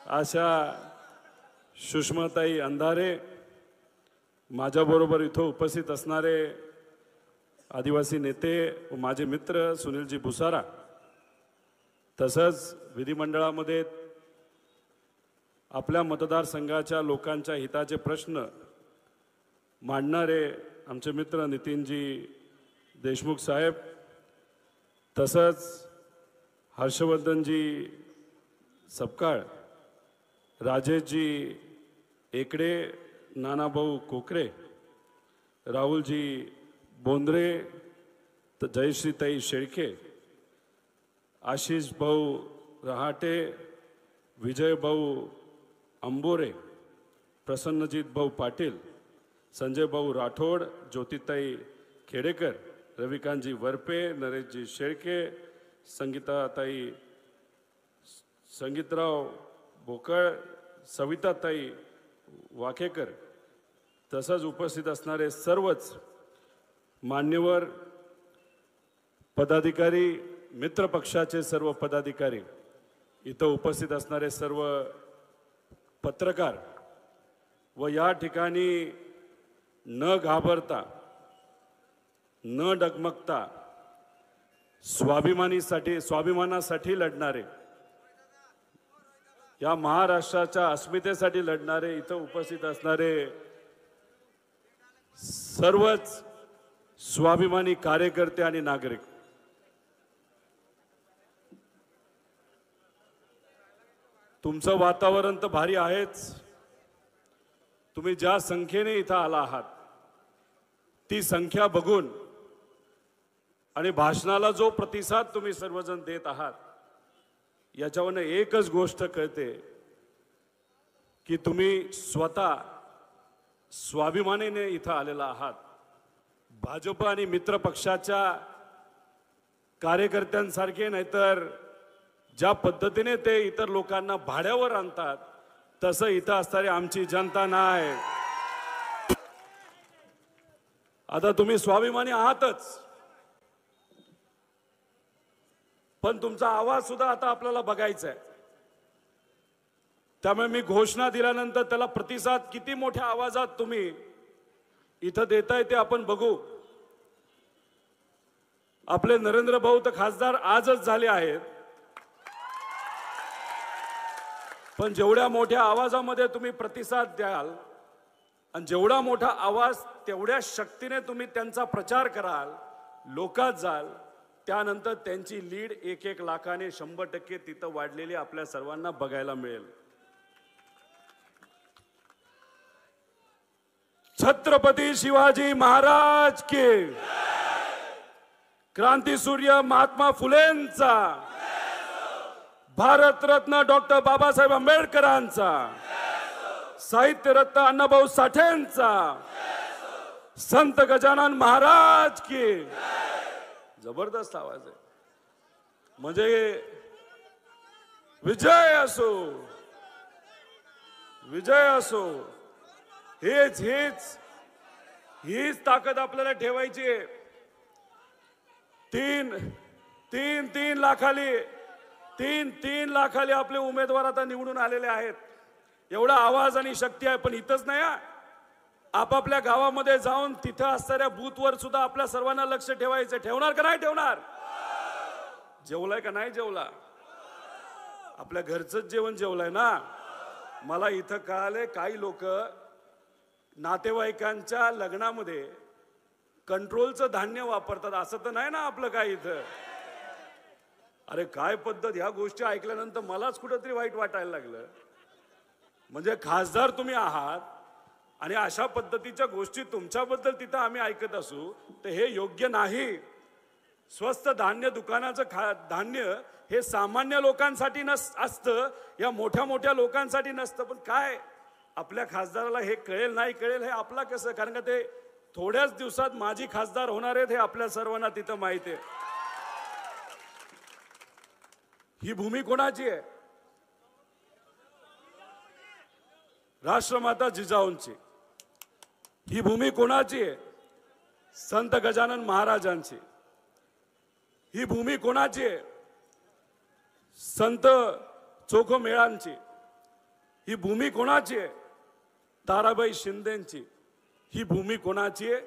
अशा सुषमाताई अंधारे, माझ्याबरोबर इथं उपस्थित असणारे आदिवासी नेते व माझे मित्र सुनीलजी भुसारा, तसंच विधिमंडळामध्ये आपल्या मतदारसंघाच्या लोकांच्या हिताचे प्रश्न मांडणारे आमचे मित्र नितीनजी देशमुख साहेब, तसंच हर्षवर्धनजी सपकाळ, राजेशजी एकड़े, नानाभाऊ कोकरे, राहुलजी बोंद्रे, जयश्रीताई शेळके, आशिष भाऊ रहाटे, विजय भाऊ अंबोरे, प्रसन्नजीत भाऊ पाटील, संजय भाऊ राठोड, ज्योतिताई खेडेकर, रविकांतजी वरपे, नरेशजी शेळके, संगीताताई संगीतराव बोकळ, सविताताई वाकेकर, तसंच उपस्थित असणारे सर्वच मान्यवर पदाधिकारी, मित्र पक्षाचे सर्व पदाधिकारी, इथं उपस्थित असणारे सर्व पत्रकार व या ठिकाणी न घाबरता न डगमगता स्वाभिमानासाठी लढणारे, या महाराष्ट्राच्या अस्मितेसाठी लढणारे इथं उपस्थित असणारे सर्वच स्वाभिमानी कार्यकर्ते आणि नागरिक, तुमचं वातावरण तर भारी आहेच. तुम्ही ज्या संख्येने इथं आला आहात ती संख्या बघून आणि भाषणाला जो प्रतिसाद तुम्ही सर्वजण देत आहात याच्यावरून एकच गोष्ट कळते की तुम्ही स्वतः स्वाभिमानाने इथं आलेला आहात. भाजप आणि मित्र पक्षाच्या कार्यकर्त्यांसारखे नाहीतर ज्या पद्धतीने ते इतर लोकांना भाड्यावर आणतात तसं इथं असणारी आमची जनता नाही. आता तुम्ही स्वाभिमानी आहातच, पण तुमचा आवाज सुद्धा आता आपल्याला बघायचा आहे. त्यामुळे मी घोषणा दिल्यानंतर त्याला प्रतिसाद किती मोठ्या आवाजात तुम्ही इथं देताय ते आपण बघू. आपले नरेंद्र भाऊ तर खासदार आजच झाले आहेत, पण जेवढ्या मोठ्या आवाजामध्ये तुम्ही प्रतिसाद द्याल आणि जेवढा मोठा आवाज तेवढ्या शक्तीने तुम्ही त्यांचा प्रचार कराल, लोकात जाल, त्यानंतर त्यांची लीड 1-1 लाखाने 100% तिथं वाढलेली आपल्या सर्वांना बघायला मिळेल. छत्रपती शिवाजी महाराज की, क्रांतीसूर्य महात्मा फुलेंचा, भारतरत्न डॉक्टर बाबासाहेब आंबेडकरांचा, साहित्यरत्न अण्णाभाऊ साठेंचा, संत गजानन महाराज की. जबरदस्त आवाज आहे. म्हणजे विजय असो, विजय असो, हीच ताकद आपल्याला ठेवायची आहे. तीन लाखाली आपले उमेदवार आता निवडून आलेले आहेत. एवढा आवाज आणि शक्ती आहे. पण इथंच नाही, आपापल्या गावामध्ये जाऊन तिथं असणाऱ्या बूथवर सुद्धा आपल्या सर्वांना लक्ष ठेवायचं. ठेवणार का नाही ठेवणार? जेवलाय का नाही जेवला? आपल्या घरचंच जेवण जेवलाय ना. मला इथं कळालंय काही लोक नातेवाईकांच्या लग्नामध्ये कंट्रोलचं धान्य वापरतात. असं तर नाही ना आपलं काय इथं? अरे काय पद्धत! ह्या गोष्टी ऐकल्यानंतर मलाच कुठंतरी वाईट वाटायला लागलं. म्हणजे खासदार तुम्ही आहात आणि अशा पद्धतीच्या गोष्टी तुमच्याबद्दल तिथं आम्ही ऐकत असू तर हे योग्य नाही. स्वस्त धान्य दुकानाचं धान्य हे सामान्य लोकांसाठी असतं, या मोठ्या मोठ्या लोकांसाठी नसतं. पण काय आपल्या खासदाराला हे कळेल नाही कळेल हे आपला कसं? कारण का ते थोड्याच दिवसात माजी खासदार होणार आहेत हे आपल्या सर्वांना तिथं माहिती आहे. ही भूमी कोणाची आहे? राष्ट्रमाता जिजाऊंची. ही भूमी कोणाची आहे? संत गजानन महाराजांची. ही भूमी कोणाची आहे? संत चोखमेळांची. ही भूमी कोणाची आहे? ताराबाई शिंदेची. ही भूमी कोणाची आहे?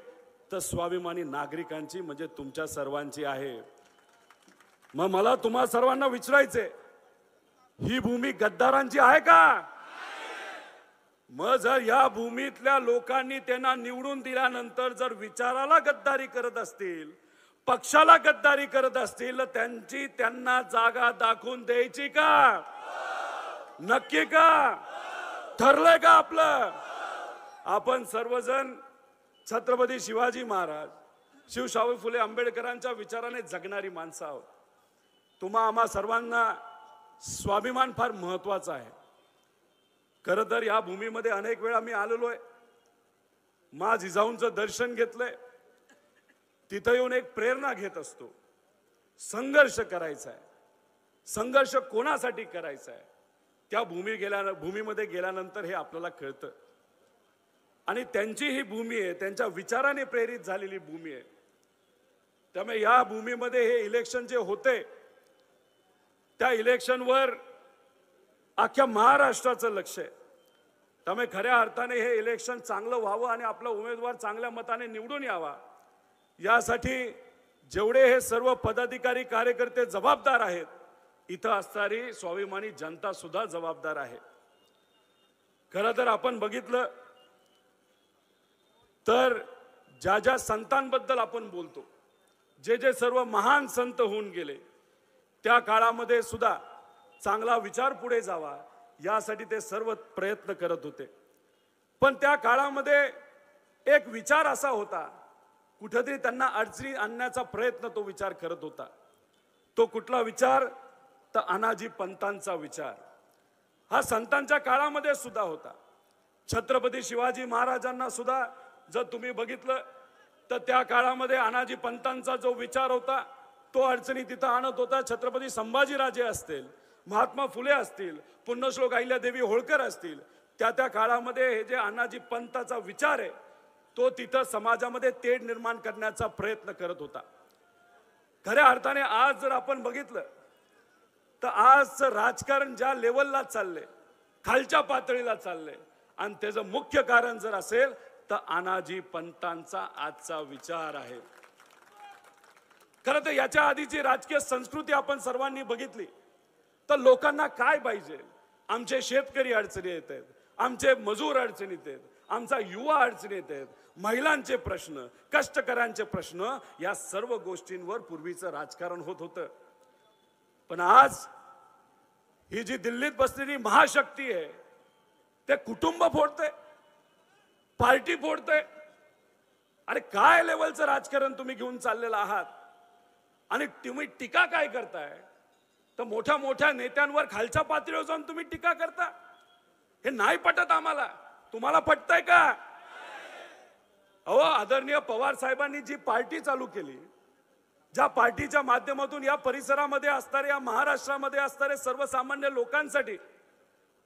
तर स्वाभिमानी नागरिकांची, म्हणजे तुमच्या सर्वांची आहे. मग मला तुम्हा सर्वांना विचारायचंय, ही भूमी गद्दारांची आहे का? मग जर या भूमीतल्या लोकांनी त्यांना निवडून दिल्यानंतर जर विचाराला गद्दारी करत असतील, पक्षाला गद्दारी करत असतील, तर त्यांना जागा दाखवून द्यायची का? नक्की का? ठरलंय का आपलं? आपण सर्वजण छत्रपती शिवाजी महाराज, शिवशाहू फुले आंबेडकरांच्या विचाराने जगणारी माणसं आहोत. आम्हा सर्वांना स्वाभिमान फार महत्वाचा आहे. खरं तर या भूमीमध्ये अनेक वेळा मी आलेलो आहे. मा जिजाऊंचं दर्शन घेतलंय. तिथं येऊन एक प्रेरणा घेत असतो. संघर्ष करायचा आहे. संघर्ष कोणासाठी करायचा आहे? त्या भूमीमध्ये गेल्यानंतर हे आपल्याला कळतं. आणि त्यांची ही भूमी आहे, त्यांच्या विचाराने प्रेरित झालेली भूमी आहे. त्यामुळे या भूमीमध्ये हे इलेक्शन जे होते, त्या इलेक्शनवर अख्ख्या महाराष्ट्राचं लक्ष आहे. त्यामुळे खऱ्या अर्थाने हे इलेक्शन चांगलं व्हावं आणि आपला उमेदवार चांगल्या मताने निवडून यावा, यासाठी जेवढे हे सर्व पदाधिकारी कार्यकर्ते जबाबदार आहेत, इथं असणारी स्वाभिमानी जनता सुद्धा जबाबदार आहे. खरं तर आपण बघितलं तर ज्या ज्या संतांबद्दल आपण बोलतो, जे जे सर्व महान संत होऊन गेले, त्या काळामध्ये सुद्धा चांगला विचार पुढे जावा यासाठी ते सर्व प्रयत्न करत होते. पण त्या काळामध्ये एक विचार असा होता, कुठेतरी त्यांना अडचणी आणण्याचा प्रयत्न तो विचार करत होता. तो कुठला विचार? तर अनाजी पंतांचा विचार. हा संतांच्या काळामध्ये सुद्धा होता. छत्रपती शिवाजी महाराजांना सुद्धा जर तुम्ही बघितलं तर त्या काळामध्ये अनाजी पंतांचा जो विचार होता, तो अडचणी तिथं आणत होता. छत्रपती संभाजीराजे असतील, महात्मा फुले असतील, पुण्यश्लोक अहिल्यादेवी होळकर असतील, त्या काळामध्ये हे जे अनाजी पंताचा विचार आहे, तो तिथं समाजामध्ये तेढ निर्माण करण्याचा प्रयत्न करत होता. खऱ्या अर्थाने आज जर आपण बघितलं तर आजचं राजकारण ज्या लेवलला चाललंय, खालच्या पातळीला चाललंय, आणि त्याचं मुख्य कारण जर असेल तर अनाजी पंतांचा आजचा विचार आहे. खरं तर याच्या आधीची राजकीय संस्कृती आपण सर्वांनी बघितली तर लोकांना काय पाहिजे? आमचे शेतकरी अडचणी येत आहेत, आमचे मजूर अडचणीत आहेत, आमचा युवा अडचणीत आहेत, महिलांचे प्रश्न, कष्टकऱ्यांचे प्रश्न, या सर्व गोष्टींवर पूर्वीचं राजकारण होत होतं. पण आज ही जी दिल्लीत बसलेली महाशक्ती आहे, ते कुटुंब फोडते, पार्टी फोडते. अरे काय लेवलचं राजकारण तुम्ही घेऊन चाललेलं आहात? आणि तुम्ही टीका काय करताय? तर मोठ्या मोठ्या नेत्यांवर खालच्या पातळीवर जाऊन तुम्ही टीका करता. हे नाही पटत आम्हाला. तुम्हाला पटतंय का? अहो, आदरणीय पवार साहेबांनी जी पार्टी चालू केली, ज्या पार्टीच्या माध्यमातून या परिसरामध्ये असणारे, या महाराष्ट्रामध्ये असणारे सर्वसामान्य लोकांसाठी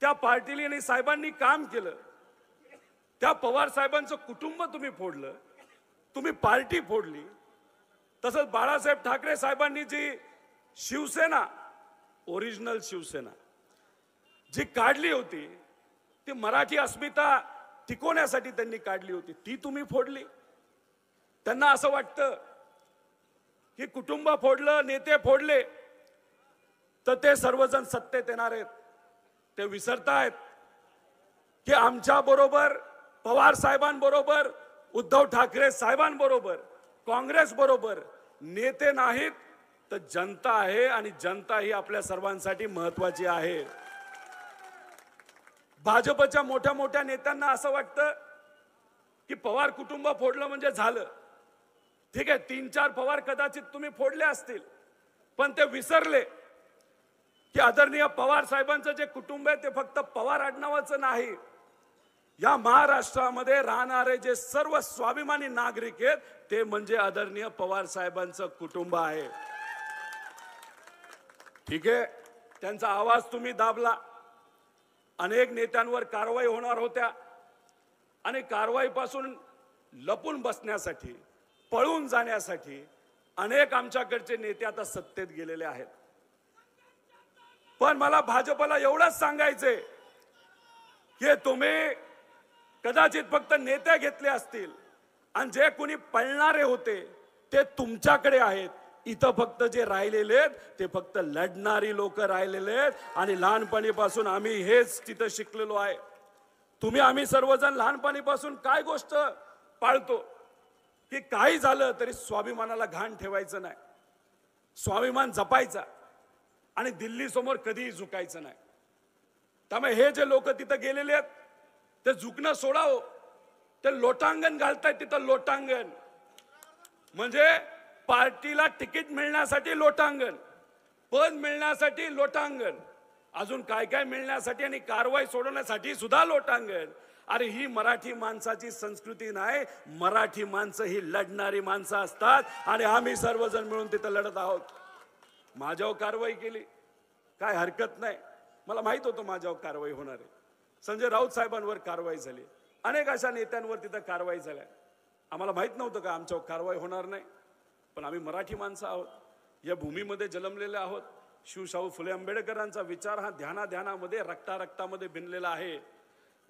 त्या पार्टीने आणि साहेबांनी काम केलं, त्या पवार साहेबांचं कुटुंब तुम्ही फोडलं, तुम्ही पार्टी फोडली. तसंच बाळासाहेब ठाकरे साहेबांनी जी शिवसेना, ओरिजिनल शिवसेना जी काढली होती, ती मराठी अस्मिता टिकवण्यासाठी त्यांनी काढली होती, ती तुम्ही फोडली. त्यांना असं वाटतं की कुटुंब फोडलं, नेते फोडले तर ते सर्वजण सत्तेत येणार आहेत. ते विसरतायत की आमच्या बरोबर, पवार साहेबांबरोबर, उद्धव ठाकरे साहेबांबरोबर, काँग्रेस बरोबर नेते नाहीत तर जनता आहे, आणि जनता ही आपल्या सर्वांसाठी महत्वाची आहे. भाजपच्या मोठ्या मोठ्या नेत्यांना असं वाटतं की पवार कुटुंब फोडलं म्हणजे झालं. ठीक आहे, 3-4 पवार कदाचित तुम्ही फोडले असतील, पण ते विसरले की आदरणीय पवार साहेबांचं जे कुटुंब आहे ते फक्त पवार आडनावाचं नाही. या महाराष्ट्रामध्ये राहणारे जे सर्व स्वाभिमानी नागरिक आहेत ते म्हणजे आदरणीय पवार साहेबांचं कुटुंब आहे. ठीक आहे, त्यांचा आवाज तुम्ही दाबला. अनेक नेत्यांवर कारवाई होणार होत्या, आणि कारवाईपासून लपून बसण्यासाठी, पळून जाण्यासाठी अनेक आमच्याकडचे नेते आता सत्तेत गेलेले आहेत. पण मला भाजपला एवढंच सांगायचंय हे तुम्ही कदाचित फक्त नेते घेतले असतील आणि जे कोणी पळणारे होते ते तुमच्याकडे आहेत. इथं फक्त जे राहिलेले आहेत ते फक्त लढणारी लोक राहिलेले आहेत आणि लहानपणीपासून आम्ही हेच तिथं शिकलेलो आहे. तुम्ही आम्ही सर्वजण लहानपणीपासून काय गोष्ट पाळतो की काही झालं तरी स्वाभिमानाला घाण ठेवायचं नाही, स्वाभिमान जपायचा आणि दिल्ली समोर कधीही झुकायचं नाही. त्यामुळे हे जे लोक तिथं गेलेले आहेत ते झुकणं सोडावं. ते लोटांगण घालतायत तिथं, लोटांगण म्हणजे पार्टीला तिकीट मिळण्यासाठी लोटांगण, पद मिळण्यासाठी लोटांगण, अजून काय काय मिळण्यासाठी आणि कारवाई सोडवण्यासाठी सुद्धा लोटांगण. अरे ही मराठी माणसाची संस्कृती नाही. मराठी माणसं ही लढणारी माणसं असतात आणि आम्ही सर्वजण मिळून तिथं लढत आहोत. माझ्यावर कारवाई केली काय हरकत नाही, मला माहित होतं माझ्यावर कारवाई होणार आहे. संजय राऊत साहेबांवर कारवाई झाली, अनेक अशा नेत्यांवर तिथं कारवाई झाल्या. आम्हाला माहित नव्हतं का आमच्यावर कारवाई होणार नाही, पण आम्ही मराठी माणसं आहोत, या भूमीमध्ये जन्मलेले आहोत. शिवशाहू फुले आंबेडकरांचा विचार हा ध्यानामध्ये रक्तामध्ये भिनलेला आहे.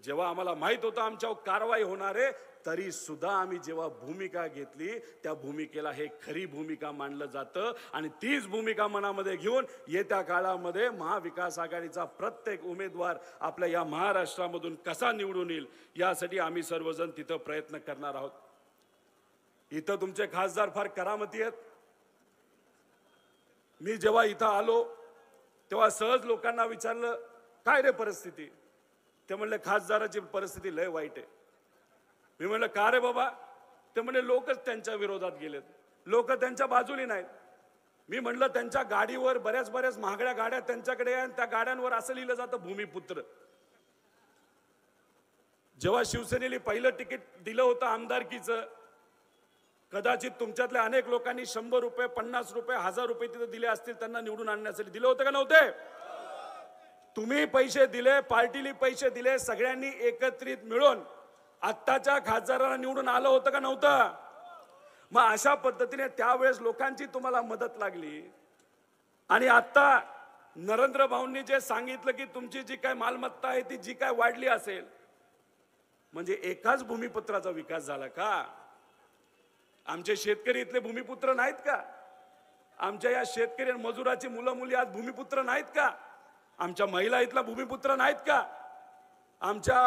जेव्हा आम्हाला माहित होतं आमच्यावर कारवाई होणार आहे तरी सुद्धा आम्ही जेव्हा भूमिका घेतली त्या भूमिकेला हे खरी भूमिका मानलं जातं आणि तीच भूमिका मनामध्ये घेऊन येत्या काळामध्ये महाविकास आघाडीचा प्रत्येक उमेदवार आपल्या या महाराष्ट्रामधून कसा निवडून येईल यासाठी आम्ही सर्वजण तिथं प्रयत्न करणार आहोत. इथं तुमचे खासदार फार करामती आहेत. मी जेव्हा इथं आलो तेव्हा सहज लोकांना विचारलं काय रे परिस्थिती, ते म्हणले खासदाराची परिस्थिती लय वाईट आहे. मी म्हणलं का रे बाबा, ते म्हणले लोकच त्यांच्या विरोधात गेलेत, लोक त्यांच्या बाजूने नाहीत. मी म्हणलं त्यांच्या गाडीवर बऱ्याच महागड्या गाड्या त्यांच्याकडे आहे आणि त्या गाड्यांवर असं लिहिलं जातं भूमिपुत्र. जेव्हा शिवसेनेने पहिलं तिकीट दिलं होतं आमदारकीचं, कदाचित तुमच्यातल्या अनेक लोकांनी 100 रुपये 50 रुपये 1000 रुपये तिथं दिले असतील त्यांना निवडून आणण्यासाठी. दिलं होतं का नव्हते? तुम्ही पैसे दिले, पार्टीने पैसे दिले, सगळ्यांनी एकत्रित मिळून आत्ताच्या खासदारांना निवडून आलं होतं का नव्हतं? मग अशा पद्धतीने त्यावेळेस लोकांची तुम्हाला मदत लागली आणि आता नरेंद्र भाऊंनी जे सांगितलं की तुमची जी काय मालमत्ता आहे ती जी काय वाढली असेल, म्हणजे एकाच भूमिपुत्राचा विकास झाला का? आमचे शेतकरी इथले भूमिपुत्र नाहीत का? आमच्या या शेतकरी मजुराची मुलं मुली आज भूमिपुत्र नाहीत का? आमच्या महिला इथला भूमिपुत्र नाहीत का? आमच्या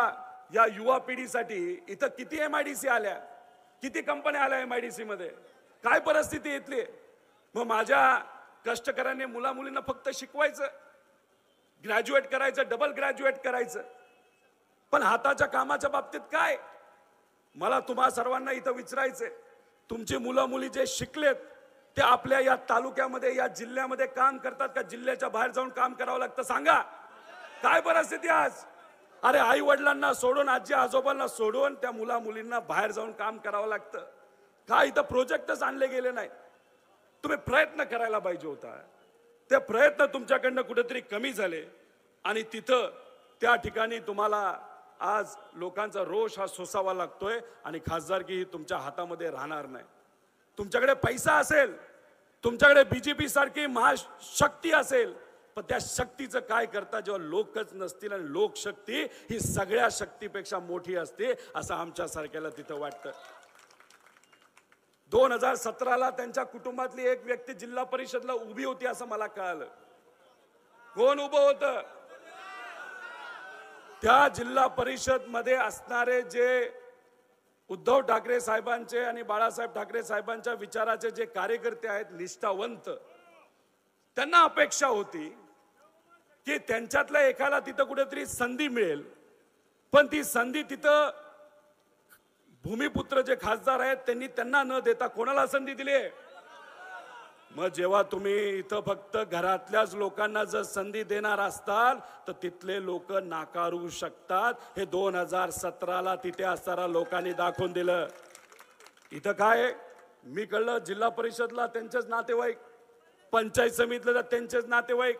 या युवा पिढीसाठी इथं किती MIDC आल्या, किती कंपन्या आल्या MIDC मध्ये, काय परिस्थिती इथली? मग माझ्या कष्टकऱ्यांनी मुला मुलींना फक्त शिकवायचं, ग्रॅज्युएट करायचं, डबल ग्रॅज्युएट करायचं, पण हाताच्या कामाच्या बाबतीत काय? मला तुम्हा सर्वांना इथं विचारायचंय, तुमची मुलं मुली जे शिकलेत ते आपल्या या तालुक्यामध्ये या जिल्ह्यामध्ये काम करतात का जिल्ह्याच्या बाहेर जाऊन काम करावं लागतं? सांगा काय परिस्थिती आज? अरे आई वडिलांना सोडून, आजी आजोबांना सोडून त्या मुला मुलींना बाहेर जाऊन काम करावं लागतं का? इथं प्रोजेक्टच आणले गेले नाही. तुम्ही प्रयत्न करायला पाहिजे होता. ते प्रयत्न तुमच्याकडनं कुठेतरी कमी झाले आणि तिथं त्या ठिकाणी तुम्हाला आज लोकांचा रोष हा सोसावा लागतोय आणि खासदारकी ही तुमच्या हातामध्ये राहणार नाही. तुमच्याकडे पैसा असेल, तुमच्याकडे BJP सारखी महाशक्ती असेल, पण त्या शक्तीचं काय करता जेव्हा लोकच नसतील आणि लोकशक्ती ही सगळ्या शक्तीपेक्षा मोठी असते असं आमच्या सारख्याला तिथं वाटतं. 2017ला त्यांच्या कुटुंबातली एक व्यक्ती जिल्हा परिषदला उभी होती असं मला कळालं. कोण उभं होतं? त्या जिल्हा परिषद मध्ये असणारे जे उद्धव ठाकरे साहेबांचे आणि बाळासाहेब ठाकरे साहेबांच्या विचाराचे जे कार्यकर्ते आहेत निष्ठावंत, त्यांना अपेक्षा होती की त्यांच्यातल्या एकाला तिथं कुठेतरी संधी मिळेल, पण ती संधी तिथं भूमिपुत्र जे खासदार आहेत त्यांनी त्यांना न देता कोणाला संधी दिली? मग जेव्हा तुम्ही इथं फक्त घरातल्याच लोकांना जर संधी देणार असताल तर तिथले लोक नाकारू शकतात. हे 2017ला तिथे असणाऱ्या लोकांनी दाखवून दिलं. इथं काय मी कळलं, जिल्हा परिषदला त्यांचेच नातेवाईक, पंचायत समितीला त्यांचेच नातेवाईक,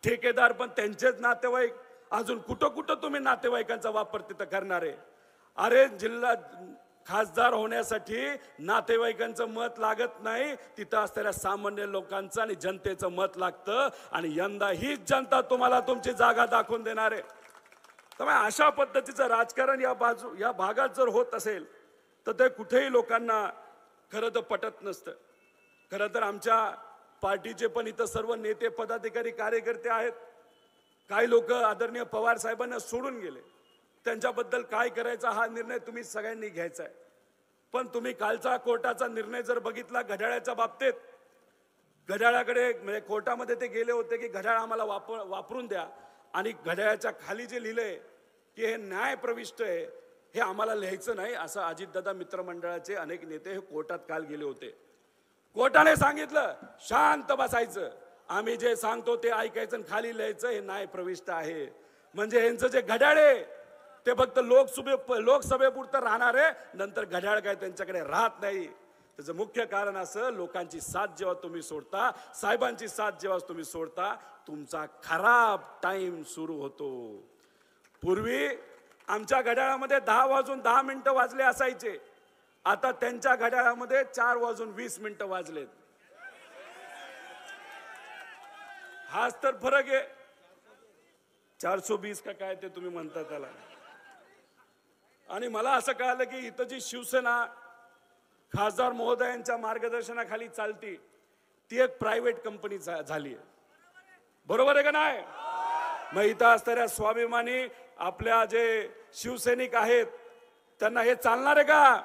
ठेकेदार पण त्यांचेच नातेवाईक, अजून कुठं कुठं तुम्ही नातेवाईकांचा वापर तिथं करणार आहे? अरे जिल्हा खासदार होण्यासाठी नातेवाईकांचं मत लागत नाही, तिथं असणाऱ्या सामान्य लोकांचं आणि जनतेचं मत लागतं आणि यंदा हीच जनता तुम्हाला तुमची जागा दाखवून देणार आहे. त्यामुळे अशा पद्धतीचं राजकारण या भागात जर होत असेल तर ते कुठेही लोकांना खरं तर पटत नसतं. खरं तर आमच्या पार्टीचे पण इथं सर्व नेते पदाधिकारी कार्यकर्ते आहेत. काही लोक आदरणीय पवार साहेबांना सोडून गेले. त्यांच्याबद्दल काय करायचा हा निर्णय तुम्ही सगळ्यांनी घ्यायचा आहे. पण तुम्ही कालचा कोर्टाचा निर्णय जर बघितला घड्याळाच्या बाबतीत, घड्याळाकडे म्हणजे कोर्टामध्ये ते गेले होते की घड्याळ आम्हाला वापरून द्या, आणि घड्याळाच्या खाली जे लिहिलंय की हे न्याय प्रविष्ट आहे हे आम्हाला लिहायचं नाही, असं अजितदादा मित्रमंडळाचे अनेक नेते हे कोर्टात काल गेले होते. कोर्टाने सांगितलं शांत बसायचं, आम्ही जे सांगतो ते ऐकायचं आणि खाली लिहायचं हे न्याय प्रविष्ट आहे. म्हणजे यांचं जे घड्याळ आहे ते फक्त लोकसभेपुरतं राहणार आहे, नंतर घड्याळ काय त्यांच्याकडे राहत नाही. त्याचं मुख्य कारण असं, लोकांची साथ जेव्हा तुम्ही सोडता, साहेबांची साथ जेव्हा तुम्ही सोडता, तुमचा खराब टाइम सुरू होतो. पूर्वी आमच्या घड्याळामध्ये 10:10 वाजले असायचे, आता त्यांच्या घड्याळामध्ये 4:20 वाजलेत. हाच तर फरक आहे. 420 का काय ते तुम्ही म्हणता त्याला. आणि मला असं कळालं की इथं जी शिवसेना खासदार महोदयांच्या मार्गदर्शनाखाली चालती ती एक प्रायव्हेट कंपनी झाली आहे. बरोबर आहे का नाही? मग इथं असणाऱ्या स्वाभिमानी आपल्या जे शिवसैनिक आहेत त्यांना हे चालणार आहे का?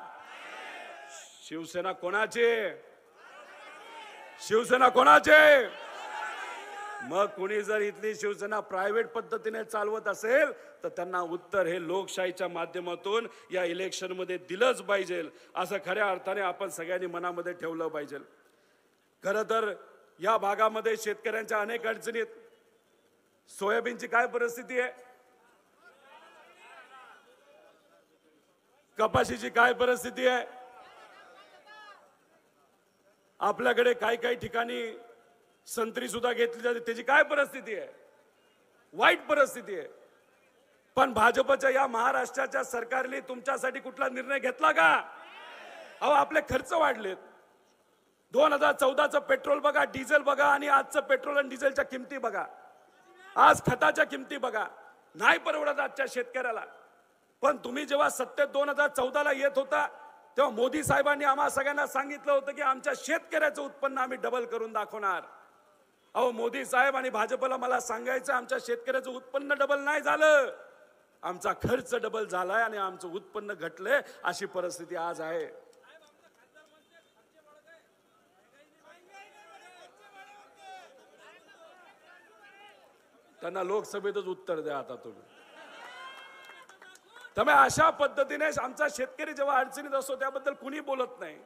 शिवसेना कोणाचे? शिवसेना कोणाचे? मग कुणी जर इथली शिवसेना प्रायव्हेट पद्धतीने चालवत असेल तर त्यांना उत्तर हे लोकशाहीच्या माध्यमातून या इलेक्शन मध्ये दिलंच पाहिजे, असं खऱ्या अर्थाने आपण सगळ्यांनी मनामध्ये ठेवलं पाहिजे. खरं तर या भागामध्ये शेतकऱ्यांच्या अनेक अडचणी आहेत. सोयाबीनची काय परिस्थिती आहे, कपाशीची काय परिस्थिती आहे, आपल्याकडे काही ठिकाणी संत्री सुद्धा घेतली जाते, त्याची काय परिस्थिती आहे, वाईट परिस्थिती आहे. पण भाजपच्या या महाराष्ट्राच्या सरकारने तुमच्यासाठी कुठला निर्णय घेतला का? अहो आपले खर्च वाढलेत. 2014चं पेट्रोल बघा, डिझेल बघा, आणि आजचं पेट्रोल आणि डिझेलच्या किमती बघा, आज खताच्या किमती बघा. नाही परवडत आजच्या शेतकऱ्याला. पण तुम्ही जेव्हा सत्तेत 2014ला येत होता तेव्हा मोदी साहेबांनी आम्हा सगळ्यांना सांगितलं होतं की आमच्या शेतकऱ्याचं उत्पन्न आम्ही डबल करून दाखवणार. अहो मोदी साहेब आणि भाजपला मला सांगायचं, आमच्या शेतकऱ्याचं उत्पन्न डबल नाही झालं, आमचा खर्च डबल झालाय आणि आमचं उत्पन्न घटलंय, अशी परिस्थिती आज आहे. त्यांना लोकसभेतच उत्तर द्या आता तुम्ही. त्यामुळे अशा पद्धतीने आमचा शेतकरी जेव्हा अडचणीत असतो त्याबद्दल कुणी बोलत नाही.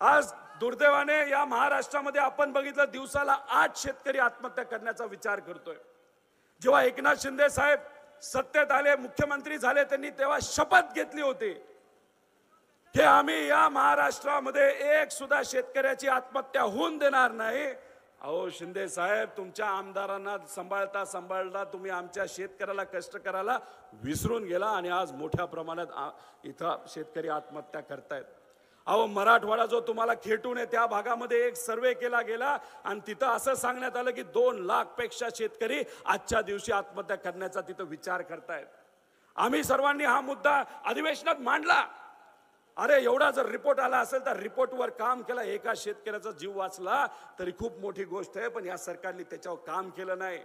आज दुर्दैवाने या महाराष्ट्रामध्ये आपण बघितलं दिवसाला 8 शेतकरी आत्महत्या करण्याचा विचार करतोय. जेव्हा एकनाथ शिंदे साहेब सत्तेत आले, मुख्यमंत्री झाले, त्यांनी तेव्हा शपथ घेतली होती की आम्ही या महाराष्ट्रामध्ये एक सुद्धा शेतकऱ्याची आत्महत्या होऊन देणार नाही. अहो शिंदे साहेब, तुमच्या आमदारांना सांभाळता तुम्ही आमच्या शेतकऱ्याला, कष्टकऱ्याला विसरून गेला आणि आज मोठ्या प्रमाणात इथं शेतकरी आत्महत्या करतायत. अहो मराठवाडा जो तुम्हाला खेटून आहे त्या भागामध्ये एक सर्वे केला गेला आणि तिथं असं सांगण्यात आलं की 2 लाखपेक्षा शेतकरी आजच्या दिवशी आत्महत्या करण्याचा तिथं विचार करतायत. आम्ही सर्वांनी हा मुद्दा अधिवेशनात मांडला. अरे एवढा जर रिपोर्ट आला असेल तर रिपोर्टवर काम केलं, एका शेतकऱ्याचा जीव वाचला तरी खूप मोठी गोष्ट आहे. पण या सरकारने त्याच्यावर काम केलं नाही.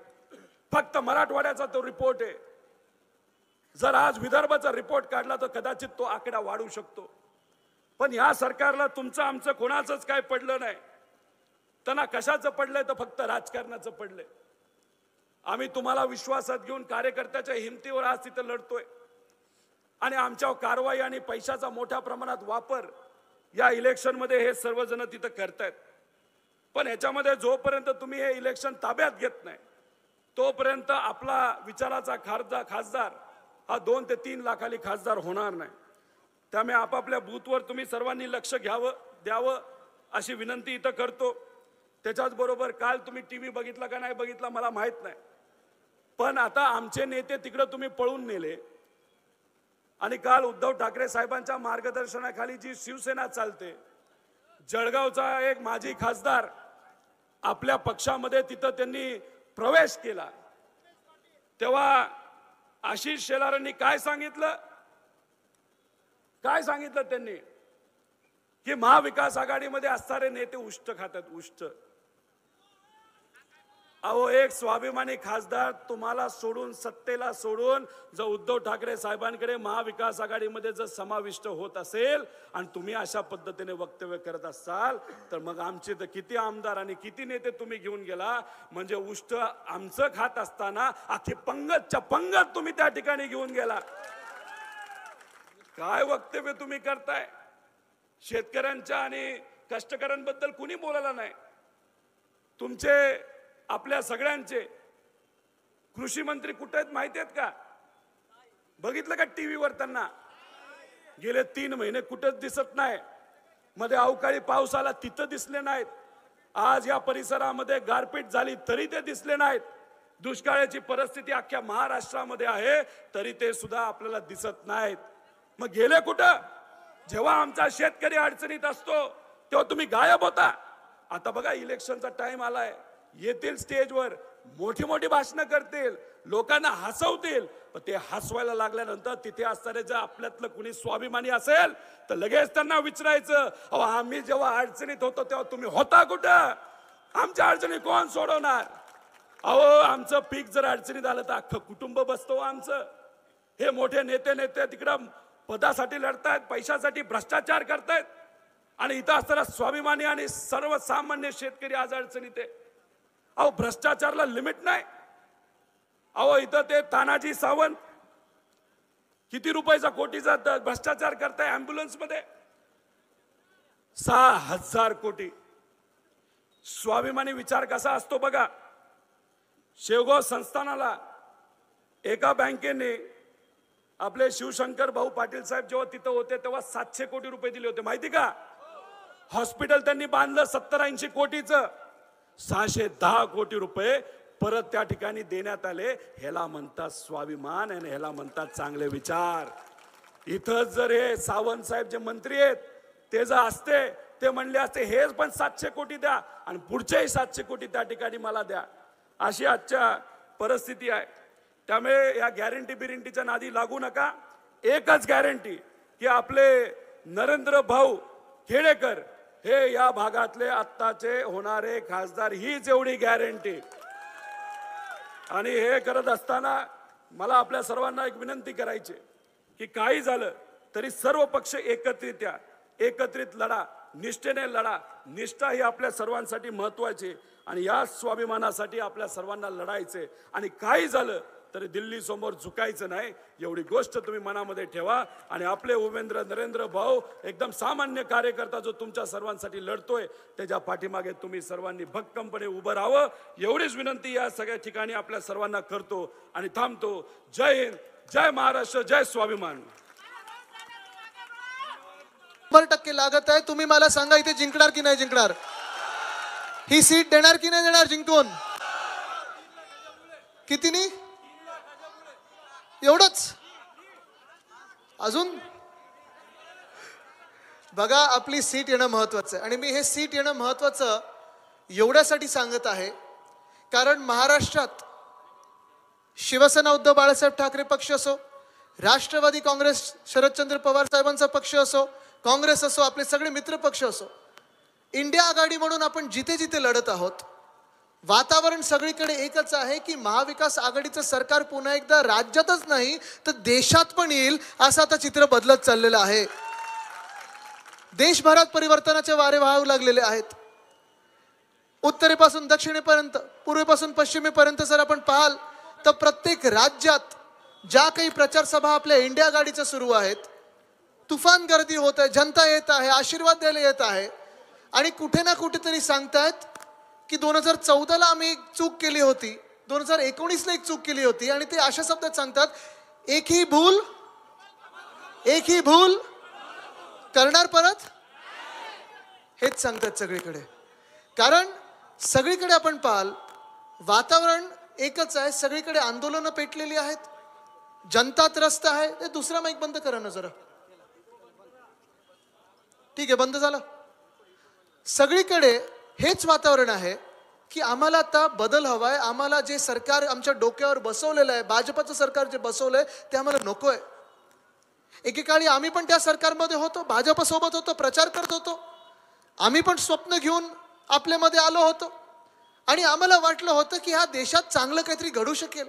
फक्त मराठवाड्याचा तो रिपोर्ट आहे. जर आज विदर्भाचा रिपोर्ट काढला तर कदाचित तो आकडा वाढू शकतो. पण या सरकारला तुमचं आमचं कोणाचंच काय पडलं नाही. त्यांना कशाचं पडलंय तर फक्त राजकारणाचं पडलंय. आम्ही तुम्हाला विश्वासात घेऊन कार्यकर्त्याच्या हिमतीवर आज तिथं लढतोय आणि आमच्यावर कारवाई आणि पैशाचा मोठ्या प्रमाणात वापर या इलेक्शन मध्ये हे सर्वजण तिथं करतायत. पण याच्यामध्ये जोपर्यंत तुम्ही हे इलेक्शन ताब्यात घेत नाही तोपर्यंत आपला विचाराचा खासदार हा 2 ते 3 लाखाली खासदार होणार नाही. त्यामुळे आपापल्या बूथवर तुम्ही सर्वांनी लक्ष द्यावं अशी विनंती इथं करतो. त्याच्याच बरोबर काल तुम्ही टीव्ही बघितला का नाही बघितला मला माहित नाही, पण आता आमचे नेते तिकडे तुम्ही पळून नेले आणि काल उद्धव ठाकरे साहेबांच्या मार्गदर्शनाखाली जी शिवसेना चालते, जळगावचा एक माजी खासदार आपल्या पक्षामध्ये तिथं त्यांनी प्रवेश केला, तेव्हा आशिष शेलारांनी काय सांगितलं? काय सांगितलं त्यांनी? की महाविकास आघाडीमध्ये असणारे नेते उष्ट खातात, उष्ट. अहो, एक स्वाभिमानी खासदार तुम्हाला सोडून, सत्तेला सोडून जर उद्धव ठाकरे साहेबांकडे महाविकास आघाडीमध्ये जर समाविष्ट होत असेल आणि तुम्ही अशा पद्धतीने वक्तव्य करत असाल तर मग आमचे तर किती आमदार आणि किती नेते तुम्ही घेऊन गेला. म्हणजे उष्ट आमचं खात असताना अख्खी पंगतच्या पंगत तुम्ही त्या ठिकाणी घेऊन गेला. काय वक्तव्य तुम्ही करताय? शेतकऱ्यांच्या आणि कष्टकऱ्यांबद्दल कुणी बोलायला नाही. तुमचे, आपल्या सगळ्यांचे कृषी मंत्री कुठे आहेत माहिती आहेत का? बघितलं का टीव्हीवर त्यांना? गेले 3 महिने कुठेच दिसत नाही. मध्ये अवकाळी पाऊस आला तिथं दिसले नाहीत. आज या परिसरामध्ये गारपीट झाली तरी ते दिसले नाहीत. दुष्काळाची परिस्थिती अख्ख्या महाराष्ट्रामध्ये आहे तरी ते सुद्धा आपल्याला दिसत नाहीत. मग गेले कुठं? जेव्हा आमचा शेतकरी अडचणीत असतो तेव्हा तुम्ही गायब होता. आता बघा, इलेक्शनचा टाइम आलाय, येतील स्टेजवर, मोठी मोठी भाषणं करतील, लोकांना हसवतील. पण ते हसवायला लागल्यानंतर तिथे असणारे जर आपल्यातलं कुणी स्वाभिमानी असेल तर लगेच त्यांना विचारायचं, अहो आम्ही जेव्हा अडचणीत होतो तेव्हा तुम्ही होता कुठं? आमच्या अडचणी कोण सोडवणार? अहो, आमचं पीक जर अडचणीत आलं तर अख्खं कुटुंब बसतो आमचं. हे मोठे नेते तिकडं पदासाठी लढतायत, पैशासाठी भ्रष्टाचार करतायत आणि इथं असताना स्वाभिमानी आणि सर्वसामान्य शेतकरी आज अडचणीत आहे. अहो, भ्रष्टाचारला लिमिट नाही. अहो, इथं ते तानाजी सावंत किती रुपयाचा, कोटीचा भ्रष्टाचार करताय अँब्युलन्स मध्ये, 6,000 कोटी. स्वाभिमानी विचार कसा असतो बघा. शेवगाव संस्थानाला एका बँकेने आपले शिवशंकर भाऊ पाटील साहेब जेव्हा तिथं होते तेव्हा 700 कोटी रुपये दिले होते, माहिती का? हॉस्पिटल त्यांनी बांधलं 70-80 कोटीचं. 610 कोटी रुपये परत त्या ठिकाणी देण्यात आले. ह्याला म्हणतात स्वाभिमान आणि ह्याला म्हणतात चांगले विचार. इथं जर हे सावंत साहेब जे मंत्री आहेत ते जर असते, ते म्हणले असते हेच पण 700 कोटी द्या आणि पुढचेही 700 कोटी त्या ठिकाणी मला द्या. अशी आजच्या परिस्थिती आहे. त्यामुळे या गॅरंटी बिरंटीच्या नादी लागू नका. एकच गॅरंटी की आपले नरेंद्र भाऊ खेडेकर हे या भागातले आत्ताचे होणारे खासदार, हीच एवढी गॅरंटी. आणि हे करत असताना मला आपल्या सर्वांना एक विनंती करायची की काही झालं तरी सर्व पक्ष एकत्रित या, एकत्रित लढा, निष्ठेने लढा. निष्ठा ही आपल्या सर्वांसाठी महत्वाची आणि या स्वाभिमानासाठी आपल्या सर्वांना लढायचे. आणि काही झालं तरी दिल्ली समोर झुकायचं नाही, एवढी गोष्ट तुम्ही मनामध्ये ठेवा. आणि आपले उमेंद्र नरेंद्र भाऊ एकदम सामान्य कार्यकर्ता जो तुमच्या सर्वांसाठी लढतोय त्याच्या पाठीमागे तुम्ही सर्वांनी भक्कमपणे उभं राहावं, एवढीच विनंती या सगळ्या ठिकाणी आपल्या सर्वांना करतो आणि थांबतो. जय हिंद, जय महाराष्ट्र, जय स्वाभिमान. 100% लागत आहे. तुम्ही मला सांगा इथे जिंकणार की नाही जिंकणार? ही सीट देणार की नाही देणार जिंकून? कितीनी? एवढंच? अजून बघा, आपली सीट येणं महत्वाचं आहे. आणि मी हे सीट येणं महत्वाचं एवढ्यासाठी सांगत आहे कारण महाराष्ट्रात शिवसेना उद्धव बाळासाहेब ठाकरे पक्ष असो, राष्ट्रवादी काँग्रेस शरदचंद्र पवार साहेबांचा पक्ष असो, काँग्रेस असो, आपले सगळे मित्र पक्ष असो, इंडिया आघाडी म्हणून आपण जिथे जिथे लढत आहोत, वातावरण सगळीकडे एकच आहे की महाविकास आघाडीचं सरकार पुन्हा एकदा राज्यातच नाही तर देशात पण येईल, असं आता चित्र बदलत चाललेलं आहे. देशभरात परिवर्तनाचे वारे वाहू लागलेले आहेत. उत्तरेपासून दक्षिणेपर्यंत, पूर्वेपासून पश्चिमेपर्यंत जर आपण पाहाल तर प्रत्येक राज्यात ज्या काही प्रचार सभा आपल्या इंडिया आघाडीच्या सुरू आहेत, तुफान गर्दी होत आहे, जनता येत आहे, आशीर्वाद द्यायला येत आहे. आणि कुठे ना कुठेतरी सांगतायत की 2014ला आम्ही एक चूक केली होती, 2019ला एक चूक केली होती. आणि ते अशा शब्दात सांगतात, एक ही भूल करणार परत, हेच सांगतात सगळीकडे. कारण सगळीकडे आपण पाहाल वातावरण एकच आहे, सगळीकडे आंदोलनं पेटलेली आहेत, जनता त्रस्त आहे. ते दुसरा माईक बंद करा ना जरा. ठीक आहे, बंद झालं. सगळीकडे हेच वातावरण आहे की आम्हाला आता बदल हवाय, आम्हाला जे सरकार आमच्या डोक्यावर बसवलेलं आहे, भाजपचं सरकार जे बसवलंय ते आम्हाला नको आहे. एकेकाळी आम्ही पण त्या सरकारमध्ये होतो, भाजपसोबत होतो, प्रचार करत होतो. आम्ही पण स्वप्न घेऊन आपल्यामध्ये आलो होतो आणि आम्हाला वाटलं होतं की ह्या देशात चांगलं काहीतरी घडू शकेल.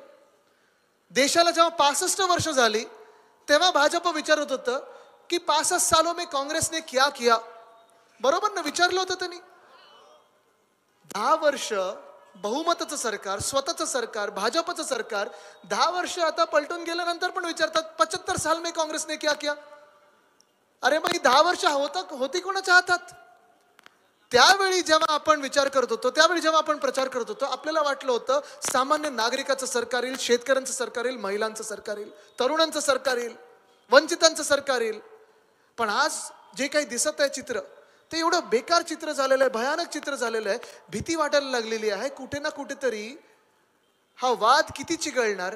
देशाला जेव्हा 65 वर्ष झाली तेव्हा भाजप विचारत होतं की 65 सालों में कांग्रेस ने क्या किया. बरोबर ना, विचारलं होतं त्यांनी. 10 वर्ष बहुमताचं सरकार, स्वतःचं सरकार, भाजपचं सरकार 10 वर्ष आता पलटून गेल्यानंतर पण विचारतात 75 साल में कांग्रेस ने क्या किया. अरे मग ही 10 वर्ष होती कोणाच्या हातात. त्यावेळी जेव्हा आपण विचार करत होतो, त्यावेळी जेव्हा आपण प्रचार करत होतो, आपल्याला वाटलं होतं सामान्य नागरिकाचं सरकार येईल, शेतकऱ्यांचं सरकार येईल, महिलांचं सरकार येईल, तरुणांचं सरकार येईल, वंचितांचं सरकार येईल. पण आज जे काही दिसत आहे चित्र ते एवढं बेकार चित्र झालेलं आहे, भयानक चित्र झालेलं आहे. भीती वाटायला लागलेली आहे कुठे ना कुठेतरी हा वाद किती चिघळणार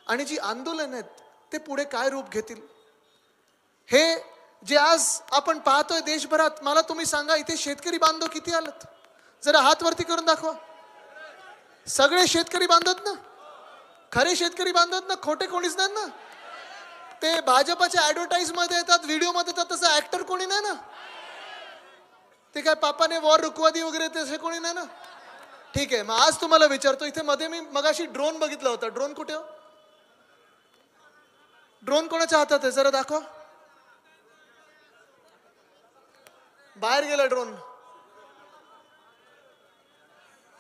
आणि जी आंदोलन आहेत ते पुढे काय रूप घेतील. हे जे आज आपण पाहतोय देशभरात, मला तुम्ही सांगा इथे शेतकरी बांधव किती आलेत. जरा हात वरती करून दाखवा. सगळे शेतकरी बांधवत ना, खरे शेतकरी बांधवत ना, खोटे कोणीच नाही ना. ते भाजपाच्या ऍडव्हर्टाईज मध्ये येतात, व्हिडिओ मध्ये येतात, तसं ऍक्टर कोणी नाही ना. ते काय पापाने वॉर रुकवा दी वगैरे तसे कोणी नाही ना. ठीक आहे, मग आज तुम्हाला विचारतो, इथे मध्ये मी मगाशी ड्रोन बघितला होता. ड्रोन कुठे हो? ड्रोन कोणाच्या हातात आहे जरा दाखवा. बाहेर गेला ड्रोन.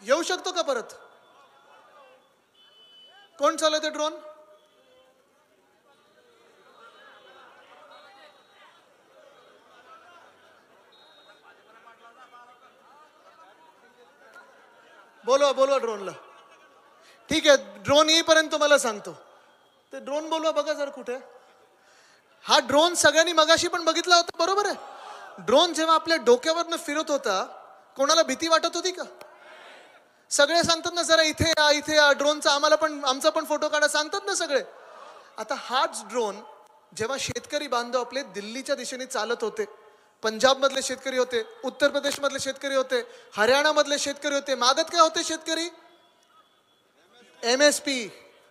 येऊ शकतो का परत? कोण चालवते ड्रोन? बोलवा बोलवा ड्रोनला. ठीक आहे, ड्रोन येईपर्यंत तुम्हाला सांगतो. ते ड्रोन बोलवा बघा जर कुठे. हा ड्रोन सगळ्यांनी मगाशी पण बघितला होता, बरोबर आहे. ड्रोन जेव्हा आपल्या डोक्यावरनं फिरत होता, कोणाला भीती वाटत होती का? सगळे सांगतात ना जरा इथे या, इथे या, ड्रोनचा आमचा पण फोटो काढा सांगतात ना सगळे. आता हाच ड्रोन जेव्हा शेतकरी बांधव आपले दिल्लीच्या दिशेने चालत होते, पंजाब मधले शेतकरी होते, उत्तर प्रदेश मधले शेतकरी होते, हरियाणा मधले शेतकरी होते, मागत काय होते शेतकरी? MSP,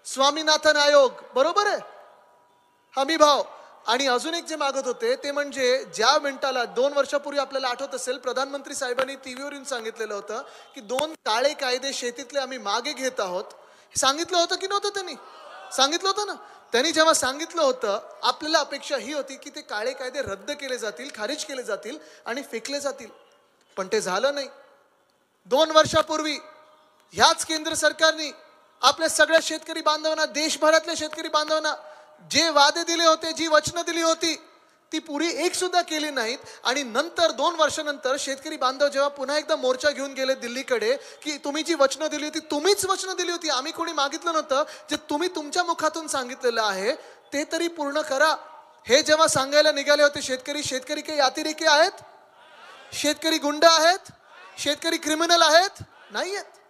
स्वामीनाथन आयोग, बरोबर आहे, हमी भाव. आणि अजून एक जे मागत होते ते म्हणजे ज्या मिनिटाला 2 वर्षापूर्वी आपल्याला आठवत असेल प्रधानमंत्री साहेबांनी टीव्हीवर येऊन सांगितलेलं होतं की 2 काळे कायदे शेतीतले आम्ही मागे घेत आहोत. हे सांगितलं होतं की नव्हतं? त्यांनी सांगितलं होतं ना. त्यांनी जेव्हा सांगितलं होतं, आपल्याला अपेक्षा ही होती की ते काळे कायदे रद्द केले जातील, खारिज केले जातील आणि फेकले जातील. पण ते झालं नाही. 2 वर्षापूर्वी ह्याच केंद्र सरकारने आपल्या सगळ्या शेतकरी बांधवांना, देशभरातल्या शेतकरी बांधवांना जे वादे दिले होते, जी वचनं दिली होती ती पुरी एक सुद्धा केली नाहीत. आणि नंतर 2 वर्षानंतर शेतकरी बांधव जेव्हा पुन्हा एकदा मोर्चा घेऊन गेले दिल्लीकडे की तुम्ही जी वचनं दिली होती, तुम्हीच वचनं दिली होती, आम्ही कोणी मागितलं नव्हतं, जे तुम्ही तुमच्या मुखातून सांगितलेलं आहे ते तरी पूर्ण करा. हे जेव्हा सांगायला निघाले होते शेतकरी काही अतिरेकी आहेत? शेतकरी गुंड आहेत? शेतकरी क्रिमिनल आहेत? नाही आहेत.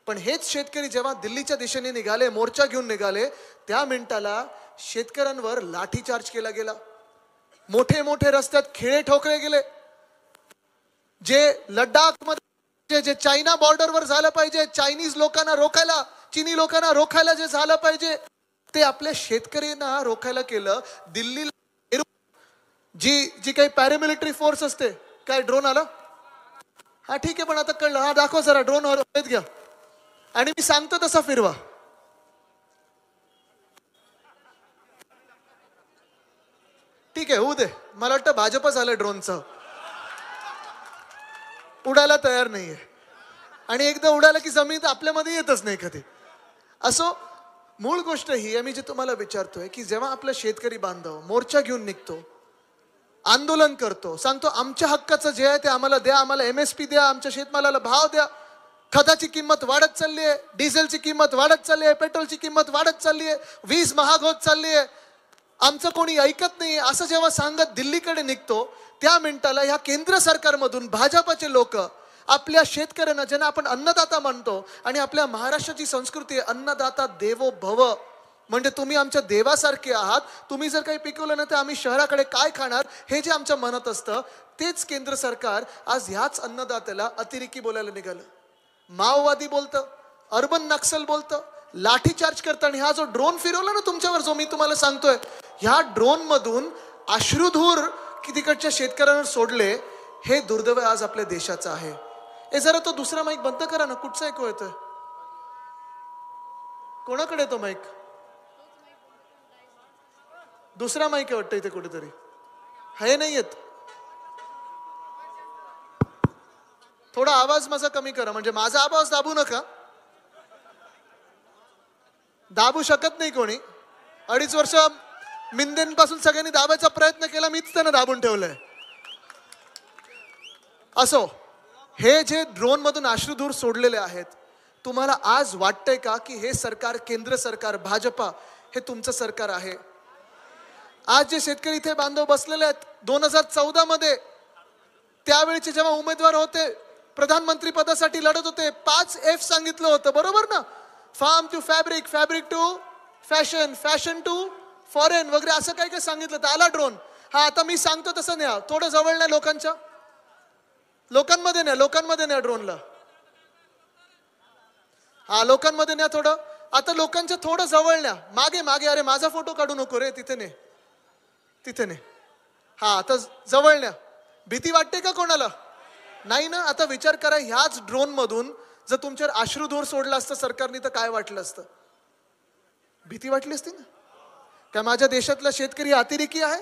पण हेच शेतकरी जेव्हा दिल्लीच्या दिशेने निघाले, मोर्चा घेऊन निघाले, त्या मिनिटाला शेतकऱ्यांवर लाठीचार्ज केला गेला. मोठे मोठे रस्त्यात खिळे ठोकले गेले. जे लडाख मध्ये, जे चायना बॉर्डरवर झालं पाहिजे, चायनीज लोकांना रोखायला, चीनी लोकांना रोखायला जे झालं पाहिजे ते आपल्या शेतकऱ्यांना रोखायला केलं. दिल्लीला जी काही पॅरामिलिटरी फोर्स असते, काय ड्रोन आला? हा ठीक आहे, पण आता कळलं. हा दाखव जरा ड्रोन हवेत घ्या आणि मी सांगतो तसा फिरवा. ठीक आहे, होऊ दे. मला वाटतं भाजप झालं ड्रोनचं, उडायला तयार नाहीये. आणि एकदा उडाला की जमीन आपल्यामध्ये येतच नाही कधी. असो, मूळ गोष्ट ही आहे, मी जे तुम्हाला विचारतोय की जेव्हा आपला शेतकरी बांधव मोर्चा घेऊन निघतो, आंदोलन करतो, सांगतो आमच्या हक्काचं जे आहे ते आम्हाला द्या, आम्हाला MSP द्या, आमच्या शेतमालाला भाव द्या, खताची किंमत वाढत चालली आहे, डिझेलची किंमत वाढत चालली आहे, पेट्रोलची किंमत वाढत चालली आहे, वीज महाग होत चालली आहे, आमचं कोणी ऐकत नाही, असं जेव्हा सांगत दिल्लीकडे निघतो, त्या मिनिटाला ह्या केंद्र सरकारमधून भाजपचे लोक आपल्या शेतकऱ्यांना, ज्यांना आपण अन्नदाता म्हणतो, आणि आपल्या महाराष्ट्राची संस्कृती आहे अन्नदाता देवो भव, म्हणजे तुम्ही आमच्या देवासारखे आहात, तुम्ही जर काही पिकवलं ना तर आम्ही शहराकडे काय खाणार, हे जे आमच्या मनात असतं, तेच केंद्र सरकार आज ह्याच अन्नदात्याला अतिरेकी बोलायला निघालं. माओवादी बोलतं, अर्बन नक्सल बोलतं, लाठीचार्ज करतं. आणि हा जो ड्रोन फिरवला ना तुमच्यावर, जो मी तुम्हाला सांगतोय, ह्या ड्रोन मधून अश्रुधूर की तिकडच्या शेतकऱ्यांवर सोडले, हे दुर्दैव आज आपल्या देशाचं आहे. हे जरा तो दुसरा माईक बंद करा ना, कुठचा ऐकू येतोय? कोणाकडे तो माईक? दुसरा माईक आहे वाटतं इथे कुठेतरी, हे नाही येत. थोडा आवाज माझा कमी करा, म्हणजे माझा आवाज दाबू नका. दाबू शकत नाही कोणी. 2.5 वर्ष मिंदेंपासून सगळ्यांनी दाबायचा प्रयत्न केला, मीच त्यांना दाबून ठेवलंय. असो, हे जे ड्रोन मधून अश्रुधूर सोडलेले आहेत, तुम्हाला आज वाटतंय का की हे सरकार, केंद्र सरकार, भाजपा, हे तुमचं सरकार आहे? आज जे शेतकरी इथे बांधव बसलेले आहेत, 2014 मध्ये त्यावेळेचे जेव्हा उमेदवार होते, प्रधानमंत्री पदासाठी लढत होते, 5F सांगितलं होतं, बरोबर ना? Farm to fabric, fabric to fashion, fashion to foreign वगैरे असं काही काही सांगितलं. तर आला ड्रोन. हा, आता मी सांगतो तसं न्या, थोडं जवळ न्या, लोकांमध्ये न्या ड्रोनला. हा, लोकांमध्ये न्या थोडं. आता लोकांच्या थोडं जवळ न्या, मागे. अरे माझा फोटो काढू नको रे, तिथे ने. हा, आता जवळ न्या. भीती वाटते का कोणाला? नाही ना? आता विचार करा, ह्याच ड्रोन मधून जर तुमच्यावर अश्रुधूर सोडला असतं सरकारने, तर काय वाटलं असतं? भीती वाटली असती ना? काय माझ्या देशातला शेतकरी हा अतिरेकी आहे?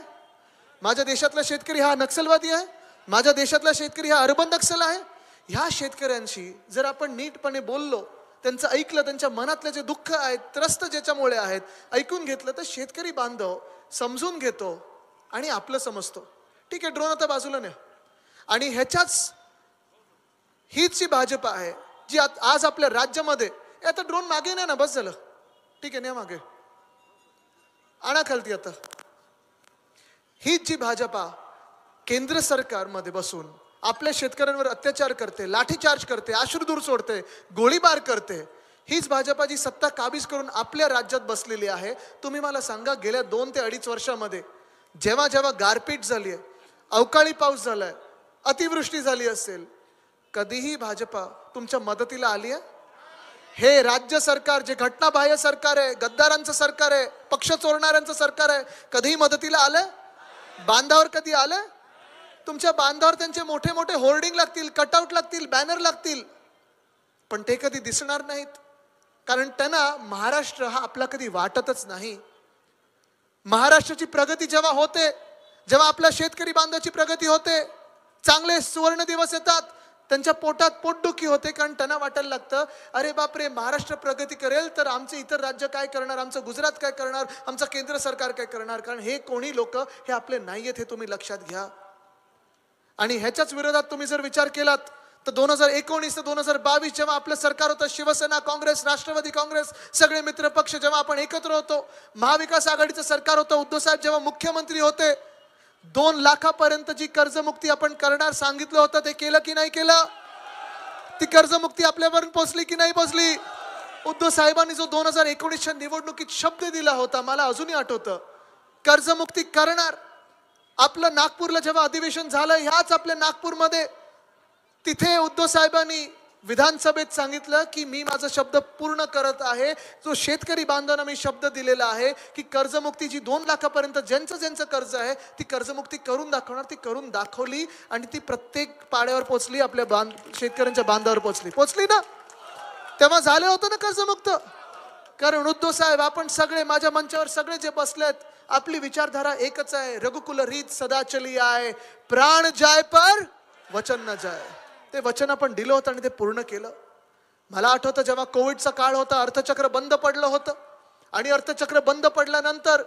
माझ्या देशातला शेतकरी हा नक्षलवादी आहे? माझ्या देशातला शेतकरी हा अर्बन नक्सल आहे? ह्या शेतकऱ्यांशी जर आपण नीटपणे बोललो, त्यांचं ऐकलं, त्यांच्या मनातले जे दुःख आहेत, त्रस्त ज्याच्यामुळे आहेत, ऐकून घेतलं, तर शेतकरी बांधव समजून घेतो आणि आपलं समजतो. ठीक आहे, ड्रोन आता बाजूला न्या. आणि हीच जी भाजपा आहे, जी आज आपल्या राज्यामध्ये, आता ड्रोन मागे नाही ना, बस झालं. ठीक आहे, न्या मागे, आणा खालती. आता हीच जी भाजपा केंद्र सरकारमध्ये बसून आपल्या शेतकऱ्यांवर अत्याचार करते, लाठीचार्ज करते, अश्रुधूर सोडते, गोळीबार करते, हीच भाजपाची सत्ता काबीज करून आपल्या राज्यात बसलेली आहे. तुम्ही मला सांगा, गेल्या 2 ते 2.5 वर्षामध्ये जेव्हा जेव्हा गारपीट झाली आहे, अवकाळी पाऊस झालाय, अतिवृष्टी झाली असेल, कधीही भाजपा तुमच्या मदतीला आली आहे? हे राज्य सरकार जे घटनाबाह्य सरकार आहे, गद्दारांचं सरकार आहे, पक्ष चोरणाऱ्यांचं सरकार आहे, कधीही मदतीला आलं? बांधावर कधी आलं? तुमच्या बांधावर त्यांचे मोठे मोठे होर्डिंग लागतील, कटआउट लागतील, बॅनर लागतील, पण ते कधी दिसणार नाहीत. कारण त्यांना महाराष्ट्र हा आपला कधी वाटतच नाही. महाराष्ट्राची प्रगती जेव्हा होते, जेव्हा आपल्या शेतकरी बांधवाची प्रगती होते, चांगले सुवर्ण दिवस येतात, त्यांच्या पोटात पोटदुखी होते. कारण त्यांना वाटायला लागतं, अरे बापरे, महाराष्ट्र प्रगती करेल तर आमचे इतर राज्य काय करणार, आमचं गुजरात काय करणार, आमचं केंद्र सरकार काय करणार. कारण हे कोणी लोक हे आपले नाहीयेत, हे तुम्ही लक्षात घ्या. आणि ह्याच्याच विरोधात तुम्ही जर विचार केलात तर 2019 ते 2022 जेव्हा आपलं सरकार होतं, शिवसेना, काँग्रेस, राष्ट्रवादी काँग्रेस, सगळे मित्र पक्ष जेव्हा आपण एकत्र होतो, महाविकास आघाडीचं सरकार होतं, उद्धव साहेब जेव्हा मुख्यमंत्री होते, 2 लाखापर्यंतची कर्जमुक्ती आपण करणार सांगितलं होतं, ते केलं की नाही केलं? ती कर्जमुक्ती आपल्यापर्यंत पोहोचली की नाही पोहोचली? उद्धव साहेबांनी जो 2019च्या निवडणुकीत शब्द दिला होता, मला अजूनही आठवतं, कर्जमुक्ती करणार. आपलं नागपूरला जेव्हा अधिवेशन झालं, ह्याच आपल्या नागपूरमध्ये, तिथे उद्धव साहेबांनी विधानसभेत सांगितलं की मी माझा शब्द पूर्ण करत आहे. जो शेतकरी बांधवांना मी शब्द दिलेला आहे की कर्जमुक्ती जी 2 लाखापर्यंत ज्यांचं कर्ज आहे, ती कर्जमुक्ती करून दाखवणार, ती करून दाखवली. आणि ती प्रत्येक पाड्यावर पोहोचली, आपल्या शेतकऱ्यांच्या बांधावर पोहोचली ना. तेव्हा झाले होतं ना कर्जमुक्त. कारण उद्धव साहेब, आपण सगळे, माझ्या मंचावर सगळे जे बसलेत, आपली विचारधारा एकच आहे, रघुकुल रीत सदा चली आए, प्राण जाय पर वचन न जाय. ते वचन आपण दिलं होतं आणि ते पूर्ण केलं. मला आठवतं, जेव्हा कोविडचा काळ होता, अर्थचक्र बंद पडलं होतं, आणि अर्थचक्र बंद पडल्यानंतर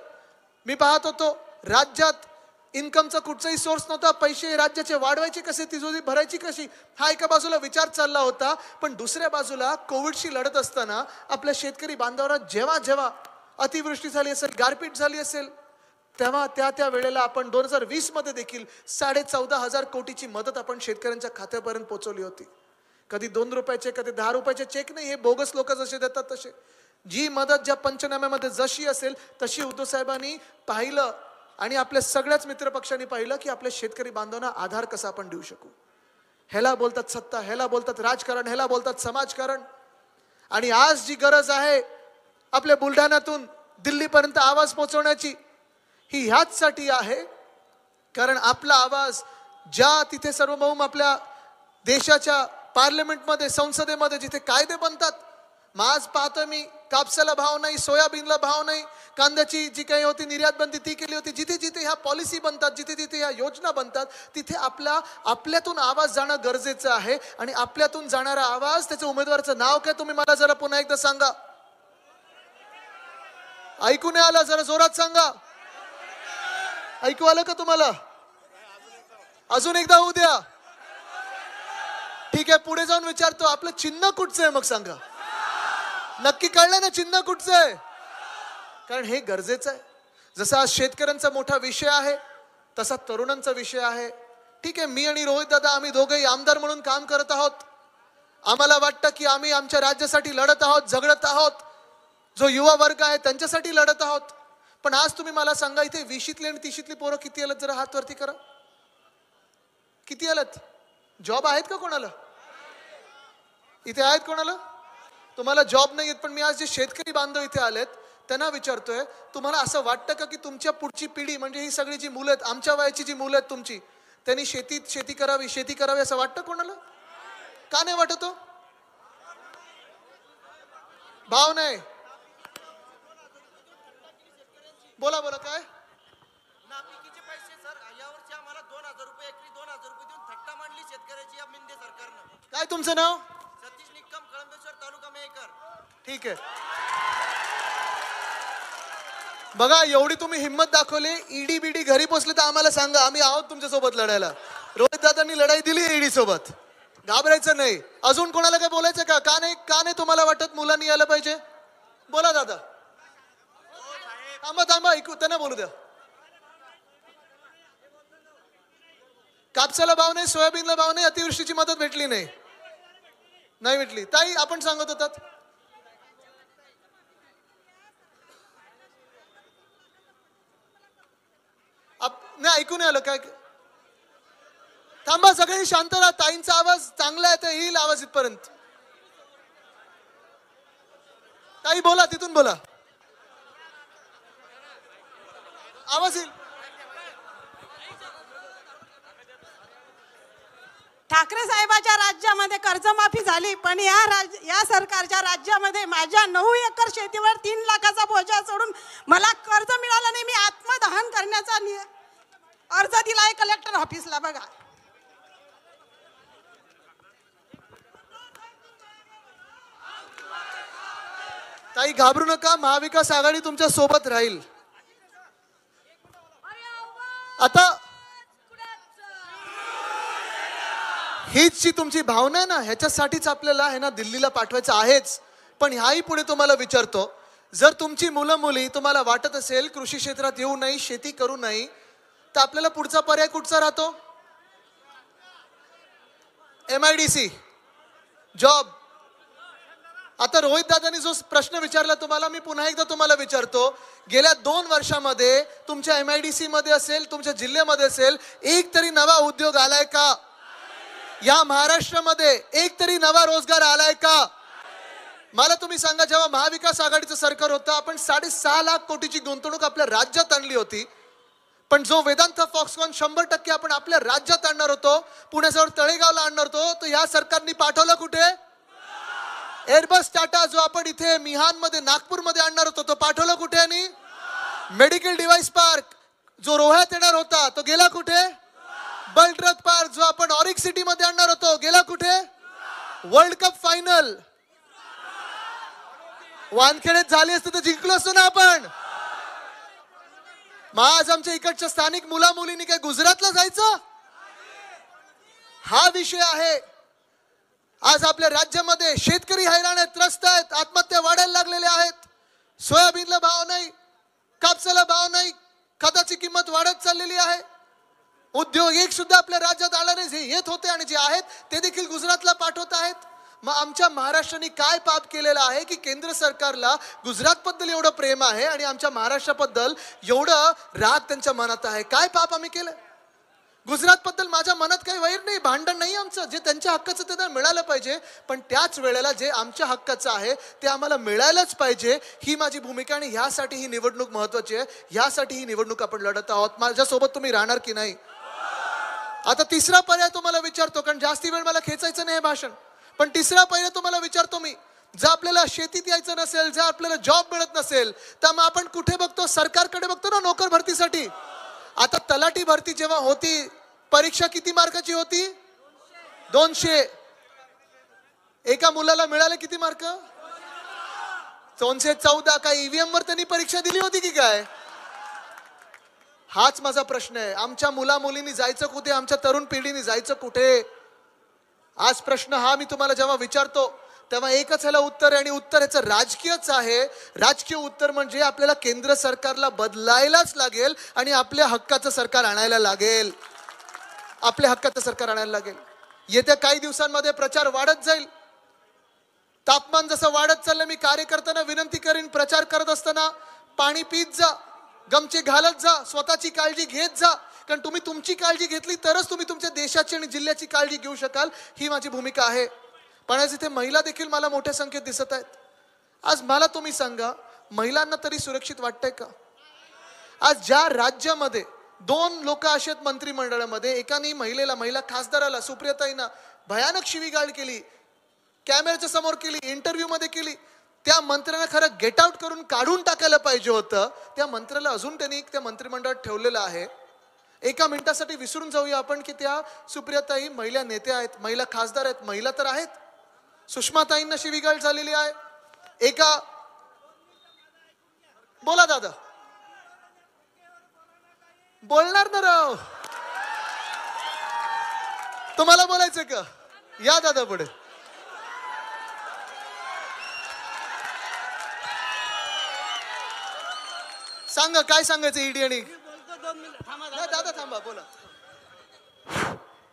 मी पाहत होतो, राज्यात इन्कमचा कुठचाही सोर्स नव्हता. पैसे राज्याचे वाढवायचे कसे, तिजोरी भरायची कशी, हा एका बाजूला विचार चालला होता. पण दुसऱ्या बाजूला कोविडशी लढत असताना आपल्या शेतकरी बांधवांना जेव्हा जेव्हा अतिवृष्टी झाली असेल, गारपीट झाली असेल, तेव्हा त्या वेळेला आपण 2020 मध्ये देखील 14,500 कोटीची मदत आपण शेतकऱ्यांच्या खात्यापर्यंत पोहोचवली होती. कधी 2 रुपयाचे, कधी 10 रुपयाचे चेक नाही, हे बोगस लोक जसे देतात तसे. जी मदत ज्या पंचनाम्यामध्ये जशी असेल तशी उद्धव साहेबांनी पाहिलं, आणि आपल्या सगळ्याच मित्रपक्षांनी पाहिलं की आपल्या शेतकरी बांधवांना आधार कसा आपण देऊ शकू. ह्याला बोलतात सत्ता, ह्याला बोलतात राजकारण, ह्याला बोलतात समाजकारण. आणि आज जी गरज आहे आपल्या बुलढाण्यातून दिल्लीपर्यंत आवाज पोहोचवण्याची, ही ह्याचसाठी आहे कारण आपला आवाज ज्या तिथे सार्वभौम आपल्या देशाच्या पार्लमेंटमध्ये, संसदेमध्ये जिथे कायदे बनतात, मग आज पाहतोय मी कापसाला भाव नाही, सोयाबीनला भाव नाही, कांद्याची जी काही होती निर्यात बंदी ती केली होती. जिथे जिथे ह्या पॉलिसी बनतात, जिथे जिथे ह्या योजना बनतात, तिथे आपल्यातून आवाज जाणं गरजेचं आहे. आणि आपल्यातून जाणारा आवाज, त्याच्या उमेदवाराचं नाव काय तुम्ही मला जरा पुन्हा एकदा सांगा. ऐकू नाही आलं, जरा जोरात सांगा. ऐकू आलं का तुम्हाला? अजून एकदा होऊ द्या. ठीक आहे, पुढे जाऊन विचारतो, आपलं चिन्ह कुठचं आहे मग सांगा. नक्की कळलं ना चिन्ह कुठचं आहे? कारण हे गरजेचं आहे. जसा आज शेतकऱ्यांचा मोठा विषय आहे, तसा तरुणांचा विषय आहे. ठीक आहे, मी आणि रोहित दादा आम्ही दोघेही आमदार म्हणून काम करत आहोत. आम्हाला वाटतं की आम्ही आमच्या राज्यासाठी लढत आहोत, झगडत आहोत. जो युवा वर्ग आहे त्यांच्यासाठी लढत आहोत. पण आज तुम्ही मला सांगा, इथे 20ली आणि 30ली पोरं किती आलेत? जरा हात वरती करा. किती आलेत? जॉब आहेत का कोणाला? इथे आहेत कोणाला? तुम्हाला जॉब नाही आहेत. पण मी आज जे शेतकरी बांधव इथे आलेत त्यांना विचारतोय, तुम्हाला असं वाटतं का की तुमच्या पुढची पिढी, म्हणजे ही सगळी जी मुलं आहेत, आमच्या वयाची जी मुलं आहेत तुमची, त्यांनी शेती करावी असं वाटतं कोणाला? का नाही वाटत हो? भाव नाही. बोला बोला. काय नापिकीचे पैसे सर, यावर्षी आम्हाला 2000 रुपये एकरी 2000 रुपये देऊन थट्टा मांडली शेतकऱ्याची या मिंदे सरकारनं. काय तुमचं नाव? सतीश निक्कम, कळंबेश्वर तालुका मेहकर. ठीक आहे. बघा, एवढी तुम्ही हिंमत दाखवली. ईडी बीडी घरी पोचले तर आम्हाला सांगा, आम्ही आहोत तुमच्या सोबत लढायला. रोहित दादांनी लढाई दिली ईडी सोबत, घाबरायचं नाही. अजून कोणाला काय बोलायचं का? का नाही तुम्हाला वाटत मुलांनी यायला पाहिजे? बोला दादा. थांबा, ऐकू त्यांना बोलू द्या. कापसाला भाव नाही, सोयाबीनला भाव नाही, अतिवृष्टीची मदत भेटली नाही भेटली. ताई आपण सांगत होतात. नाही ऐकू नाही आलं काय? थांबा, सगळी शांत राहा. ताईंचा आवाज चांगला आहे, तर येईल आवाज इथपर्यंत. ताई बोला, तिथून बोला, आवाज येईल. ठाकरे साहेबाच्या राज्यामध्ये कर्जमाफी झाली, पण या सरकारच्या राज्यामध्ये माझ्या 9 एकर शेतीवर 3 लाखाचा बोजा सोडून मला कर्ज मिळालं नाही. मी आत्मदहन करण्याचा अर्ज दिला आहे कलेक्टर ऑफिसला. बघा, ताई घाबरू नका, महाविकास आघाडी तुमच्या सोबत राहील. आता हीच जी तुमची भावना आहे ना, ह्याच्यासाठीच आपल्याला आहे ना दिल्लीला पाठवायचं आहेच. पण ह्याही पुढे तुम्हाला विचारतो, जर तुमची मुलं मुली तुम्हाला वाटत असेल कृषी क्षेत्रात येऊ नये, शेती करू नये, तर आपल्याला पुढचा पर्याय कुठचा राहतो? MIDC job. आता रोहित दादांनी जो प्रश्न विचारला तुम्हाला, मी पुन्हा एकदा तुम्हाला विचारतो, गेल्या 2 वर्षामध्ये तुमच्या MIDC मध्ये असेल, तुमच्या जिल्ह्यामध्ये असेल, एक तरी नवा उद्योग आलाय का? या महाराष्ट्रामध्ये एक तरी नवा रोजगार आलाय का? मला तुम्ही सांगा, जेव्हा महाविकास आघाडीचं सरकार होतं, आपण 6.5 लाख कोटीची गुंतवणूक आपल्या राज्यात आणली होती. पण जो वेदांत फॉक्सकॉन 100% आपण आपल्या राज्यात आणणार होतो, पुण्याजवळ तळेगावला आणणार होतो, तो या सरकारने पाठवलं कुठे? एअरबस टाटा जो आपण इथे मिहानमध्ये, नागपूरमध्ये आणणार होतो, तो पाठवला कुठे? आणि मेडिकल डिव्हाइस पार्क जो रोह्यात येणार होता, तो गेला कुठे? बल्ट्रक पार्क जो आपण ऑरिक सिटी मध्ये आणणार होतो, गेला कुठे? वर्ल्ड कप फायनल वानखेडेत झाली असते तर जिंकलो असतो ना आपण. मग आज आमच्या इकडच्या स्थानिक मुला मुलींनी काय गुजरातला जायचं? हा विषय आहे. आज आपल्या राज्यामध्ये शेतकरी हैराण आहेत, त्रस्त आहेत, आत्महत्या वाढायला लागलेल्या आहेत. सोयाबीनला भाव नाही, कापसाला भाव नाही, खताची किंमत वाढत चाललेली आहे. उद्योग एक सुद्धा आपल्या राज्यात आणारे जे येत होते आणि जे आहेत ते देखील गुजरातला पाठवत आहेत. मग आमच्या महाराष्ट्राने काय पाप केलेलं आहे की केंद्र सरकारला गुजरातबद्दल एवढं प्रेम आहे आणि आमच्या महाराष्ट्राबद्दल एवढं राग त्यांच्या मनात आहे? काय पाप आम्ही केलं? गुजरात बद्दल माझ्या मनात काही वैर नाही, भांडण नाही आमचं. जे त्यांच्या हक्काचं ते त्यांना मिळालं पाहिजे, पण त्याच वेळेला जे आमच्या हक्काचं आहे ते आम्हाला मिळायलाच पाहिजे, ही माझी भूमिका. आणि ह्यासाठी ही निवडणूक महत्वाची आहे, ह्यासाठी ही निवडणूक आपण लढत आहोत. माझ्यासोबत तुम्ही राहणार की नाही? आता तिसरा पर्याय तुम्हाला विचारतो, कारण जास्ती वेळ मला खेचायचं नाही हे भाषण, पण तिसरा पर्याय तुम्हाला विचारतो मी. जर आपल्याला शेतीत यायचं नसेल, जर आपल्याला जॉब मिळत नसेल, तर मग आपण कुठे बघतो? सरकारकडे बघतो ना नोकर भरतीसाठी. आता तलाठी भरती जेव्हा होती, परीक्षा किती मार्काची होती? 200. एका मुलाला मिळाले किती मार्क? 214. काय ईव्हीएम वर त्यांनी परीक्षा दिली होती की काय? हाच माझा प्रश्न आहे. आमच्या मुला मुलींनी जायचं कुठे? आमच्या तरुण पिढीने जायचं कुठे? आज प्रश्न हा मी तुम्हाला जेव्हा विचारतो तेव्हा एकच ह्याला उत्तर आहे, आणि उत्तर ह्याचं राजकीयच आहे. राजकीय उत्तर म्हणजे आपल्याला केंद्र सरकारला बदलायलाच लागेल आणि आपल्या हक्काचं सरकार आणायला लागेल. आपल्या हक्काचं सरकार आणायला लागेल. येत्या काही दिवसांमध्ये प्रचार वाढत जाईल. तापमान जसं वाढत चाललं, मी कार्यकर्त्यांना विनंती करीन, प्रचार करत असताना पाणी पीत जा, गमचे घालत जा, स्वतःची काळजी घेत जा, कारण तुम्ही तुमची काळजी घेतली तरच तुम्ही तुमच्या देशाची आणि जिल्ह्याची काळजी घेऊ शकाल. ही माझी भूमिका आहे. पण आज इथे महिला देखील मला मोठ्या संख्येत दिसत आहेत. आज मला तुम्ही सांगा, महिलांना तरी सुरक्षित वाटतंय का? आज ज्या राज्यामध्ये 2 लोक असे आहेत मंत्रिमंडळामध्ये, एकाने महिला खासदाराला सुप्रियाताईंना भयानक शिवीगाळ केली, कॅमेऱ्याच्या समोर केली, इंटरव्ह्यू मध्ये केली, त्या मंत्र्यांना खरं गेट आउट करून काढून टाकायला पाहिजे होतं. त्या मंत्र्याला अजून त्यांनी त्या मंत्रिमंडळात ठेवलेलं आहे. एका मिनिटासाठी विसरून जाऊया आपण की त्या सुप्रियाताई महिला नेत्या आहेत, महिला खासदार आहेत, महिला तर आहेत. सुषमाताईंना शिवीगाळ झालेली आहे. एका बोला दादा, बोलणार ना राव, तुम्हाला बोलायचं का? या दादा पुढे. सांगा काय सांगायचं ईडी आणि दादा थांबा बोला.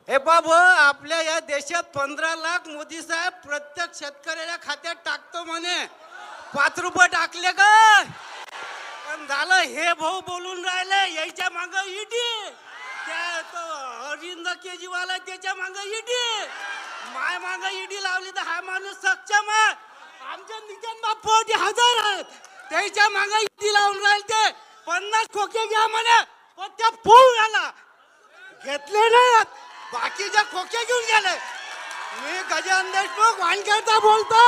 हे बाबू, आपल्या या देशात 15 लाख मोदी साहेब प्रत्येक शेतकऱ्याच्या खात्यात टाकतो म्हणे. 5 रुपये टाकले का? पण झालं हे भाऊ बोलून राहिले याच्या माग ईडी, त्या तो अरविंद केजरीवाल आहे त्याच्या माग ईडी, माय माग ईडी लावली तर हा माणूस सक्षम आहे. आमच्या नितीन बापू 1000 आहेत त्याच्या माग ईडी लावून राहिले. ते 50 खोके घ्या म्हणे, पण त्या पोळ आला घेतले नाहीत, बाकीच्या खोके घेऊन गेले. मी गजानन देशमुख वानखेडचा बोलतो,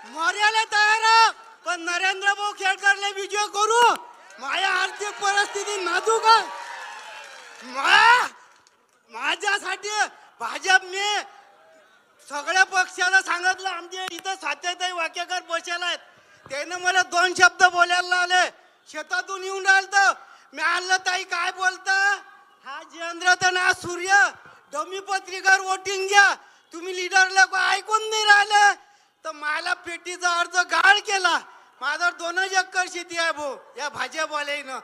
मर्याला तयार आहे, पण नरेंद्र भाऊ खेडकरले विजय करू. माझ्या आर्थिक परिस्थिती नाजूक आहे. माझ्यासाठी भाजपने सगळ्या पक्षाला सांगितलं. आमच्या इथं स्वात्यताई वाकेकर बसेल आहेत, त्याने मला 2 शब्द बोलायला लावले. शेतातून येऊन राहिलं मी आणलं, ताई काय बोलता? हा जयेंद्र तर ना सूर्य डमी पत्रिकार वोटिंग घ्या, तुम्ही लीडरला ऐकून नाही राहिले. तर मला पेटीचा अर्ज गाळ केला. माझं 2 एकर शेती आहे भाऊ या भाजपवाल्यानं.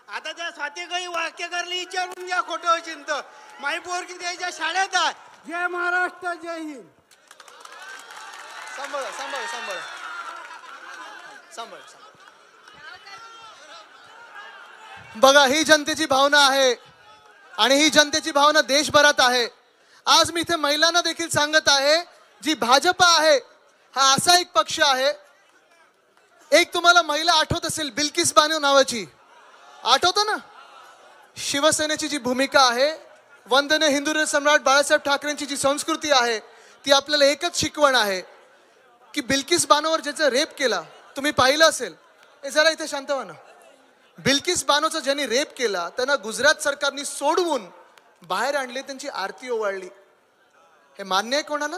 आता त्या स्वातीकाई वाक्यकरला विचारून घ्या खोटं असेल तर. माई पोरगी द्यायच्या शाळेत आहे. जय महाराष्ट्र, जय हिंद. सांभाळा सांभाळा सांभाळा सांभाळा. बघा, ही जनतेची भावना आहे आणि ही जनतेची भावना देशभरात आहे. आज मी इथे महिलांना देखील सांगत आहे, जी भाजप आहे हा असा एक पक्ष आहे. एक तुम्हाला महिला आठवत असेल, बिल्किस बानो नावाची, आठवतो ना? शिवसेनेची जी भूमिका आहे, वंदनीय हिंदू सम्राट बाळासाहेब ठाकरेंची जी संस्कृती आहे, ती आपल्याला एकच शिकवण आहे की बिल्किस बानोवर ज्याचा रेप केला, तुम्ही पाहिलं असेल. जरा इथे शांत व्हा ना. बिल्किस बानोचा ज्यांनी रेप केला त्यांना गुजरात सरकारने सोडवून बाहेर आणले, त्यांची आरती ओवाळली. हे मान्य आहे कोणाला?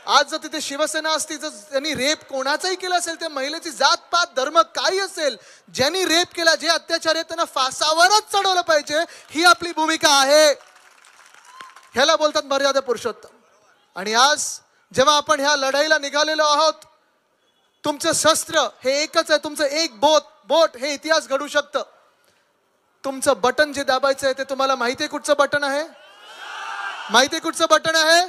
आज जर तिथे शिवसेना असती, जर त्यांनी रेप कोणाचाही केला असेल, त्या महिलेची जात पात धर्म काही असेल, ज्यांनी रेप केला, जे अत्याचारी आहेत त्यांना फासावरच चढवलं पाहिजे, ही आपली भूमिका आहे. ह्याला बोलतात मर्यादा पुरुषोत्तम. आणि आज जेव्हा आपण ह्या लढाईला निघालेलो आहोत, तुमचं शस्त्र हे एकच आहे, तुमचं एक बोट हे इतिहास घडू शकतं. तुमचं बटन जे दाबायचं आहे ते तुम्हाला माहिती आहे कुठचं बटन आहे? माहिती आहे कुठचं बटन आहे?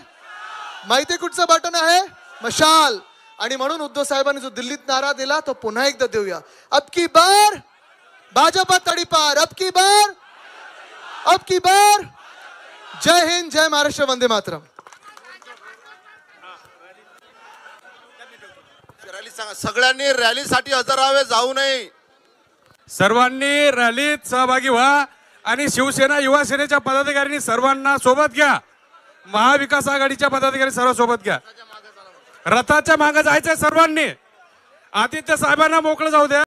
माहिती आहे कुठचं बटन आहे? मशाल. आणि म्हणून उद्धव साहेबांनी जो दिल्लीत नारा दिला तो पुन्हा एकदा देऊया. अब की बार भाजपा तडीपार, अब की बार जय हिंद, जय महाराष्ट्र, वंदे मातरम. रॅली सांगा. सगळ्यांनी रॅलीसाठी हजर राहावे, जाऊ नये. सर्वांनी रॅलीत सहभागी व्हा आणि शिवसेना युवा सेनेच्या पदाधिकाऱ्यांनी सर्वांना सोबत घ्या. महाविकास आघाडीच्या पदाधिकारी सर्व सोबत घ्या. रथाच्या मागे जायचंय सर्वांनी. आदित्य साहेबांना मोकळं जाऊ द्या.